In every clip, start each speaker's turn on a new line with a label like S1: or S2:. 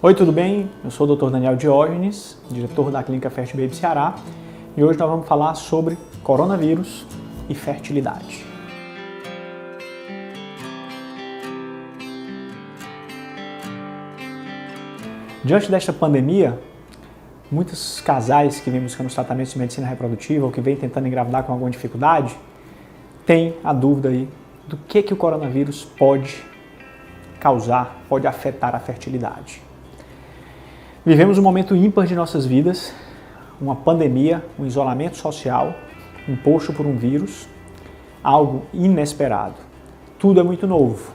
S1: Oi, tudo bem? Eu sou o Dr. Daniel Diógenes, diretor da Clínica Fert Baby Ceará, e hoje nós vamos falar sobre coronavírus e fertilidade. Diante desta pandemia, muitos casais que vêm buscando os tratamentos de medicina reprodutiva ou que vêm tentando engravidar com alguma dificuldade, têm a dúvida aí do que o coronavírus pode causar, pode afetar a fertilidade. Vivemos um momento ímpar de nossas vidas, uma pandemia, um isolamento social imposto por um vírus, algo inesperado. Tudo é muito novo.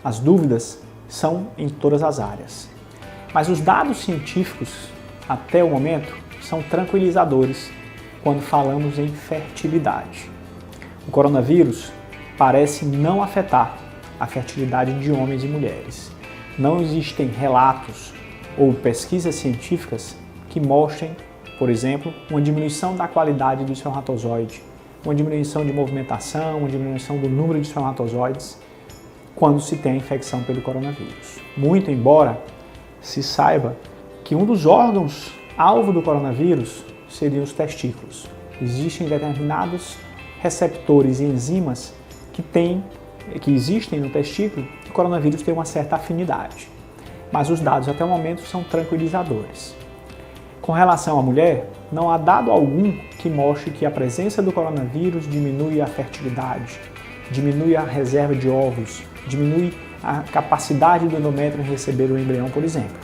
S1: As dúvidas são em todas as áreas. Mas os dados científicos, até o momento, são tranquilizadores quando falamos em fertilidade. O coronavírus parece não afetar a fertilidade de homens e mulheres. Não existem relatos ou pesquisas científicas que mostrem, por exemplo, uma diminuição da qualidade do espermatozoide, uma diminuição de movimentação, uma diminuição do número de espermatozoides quando se tem a infecção pelo coronavírus. Muito embora se saiba que um dos órgãos alvo do coronavírus seriam os testículos. Existem determinados receptores e enzimas que existem no testículo e o coronavírus tem uma certa afinidade. Mas os dados até o momento são tranquilizadores. Com relação à mulher, não há dado algum que mostre que a presença do coronavírus diminui a fertilidade, diminui a reserva de óvulos, diminui a capacidade do endométrio em receber o embrião, por exemplo.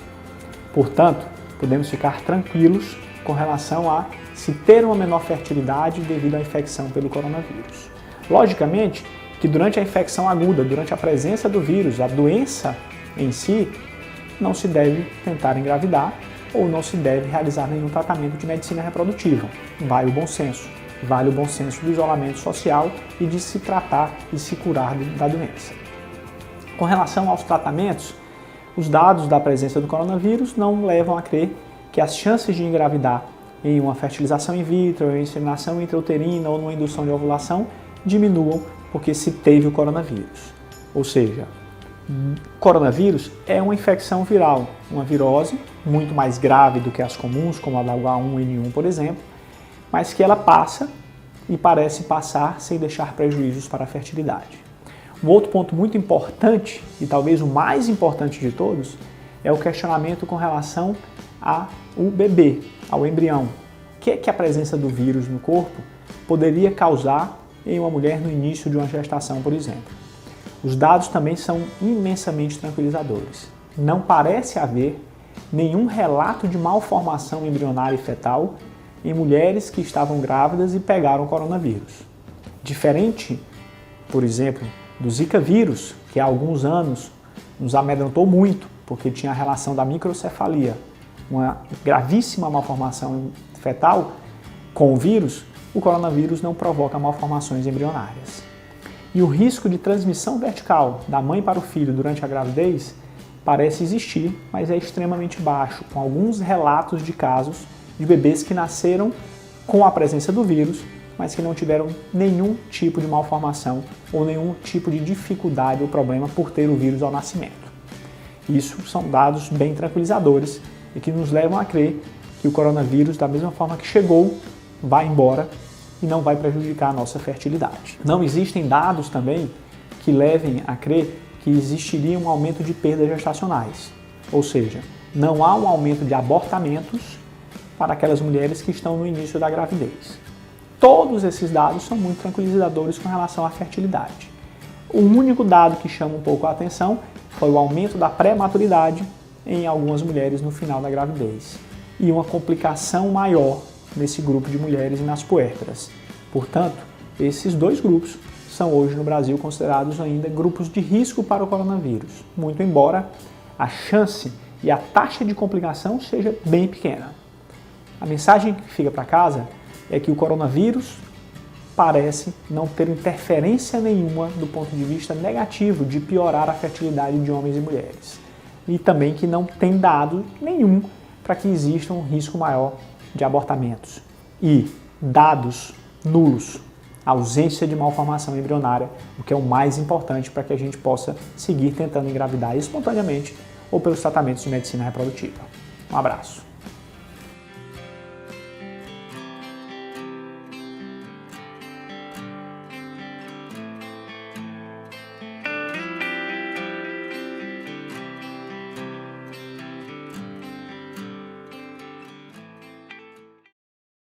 S1: Portanto, podemos ficar tranquilos com relação a se ter uma menor fertilidade devido à infecção pelo coronavírus. Logicamente que durante a infecção aguda, durante a presença do vírus, a doença em si, não se deve tentar engravidar ou não se deve realizar nenhum tratamento de medicina reprodutiva. Vale o bom senso do isolamento social e de se tratar e se curar da doença. Com relação aos tratamentos, os dados da presença do coronavírus não levam a crer que as chances de engravidar em uma fertilização in vitro, em inseminação intrauterina ou numa indução de ovulação diminuam porque se teve o coronavírus. Ou seja, coronavírus é uma infecção viral, uma virose muito mais grave do que as comuns, como a da H1N1, por exemplo, mas que ela passa e parece passar sem deixar prejuízos para a fertilidade. Um outro ponto muito importante, e talvez o mais importante de todos, é o questionamento com relação ao bebê, ao embrião. O que a presença do vírus no corpo poderia causar em uma mulher no início de uma gestação, por exemplo. Os dados também são imensamente tranquilizadores. Não parece haver nenhum relato de malformação embrionária e fetal em mulheres que estavam grávidas e pegaram coronavírus. Diferente, por exemplo, do Zika vírus, que há alguns anos nos amedrontou muito, porque tinha a relação da microcefalia, uma gravíssima malformação fetal com o vírus, o coronavírus não provoca malformações embrionárias. E o risco de transmissão vertical da mãe para o filho durante a gravidez parece existir, mas é extremamente baixo, com alguns relatos de casos de bebês que nasceram com a presença do vírus, mas que não tiveram nenhum tipo de malformação ou nenhum tipo de dificuldade ou problema por ter o vírus ao nascimento. Isso são dados bem tranquilizadores e que nos levam a crer que o coronavírus, da mesma forma que chegou, vai embora e não vai prejudicar a nossa fertilidade. Não existem dados também que levem a crer que existiria um aumento de perdas gestacionais, ou seja, não há um aumento de abortamentos para aquelas mulheres que estão no início da gravidez. Todos esses dados são muito tranquilizadores com relação à fertilidade. O único dado que chama um pouco a atenção foi o aumento da prematuridade em algumas mulheres no final da gravidez e uma complicação maior nesse grupo de mulheres e nas puérperas. Portanto, esses dois grupos são hoje no Brasil considerados ainda grupos de risco para o coronavírus, muito embora a chance e a taxa de complicação seja bem pequena. A mensagem que fica para casa é que o coronavírus parece não ter interferência nenhuma do ponto de vista negativo de piorar a fertilidade de homens e mulheres. E também que não tem dado nenhum para que exista um risco maior de abortamentos. E dados nulos, ausência de malformação embrionária, o que é o mais importante para que a gente possa seguir tentando engravidar espontaneamente ou pelos tratamentos de medicina reprodutiva. Um abraço.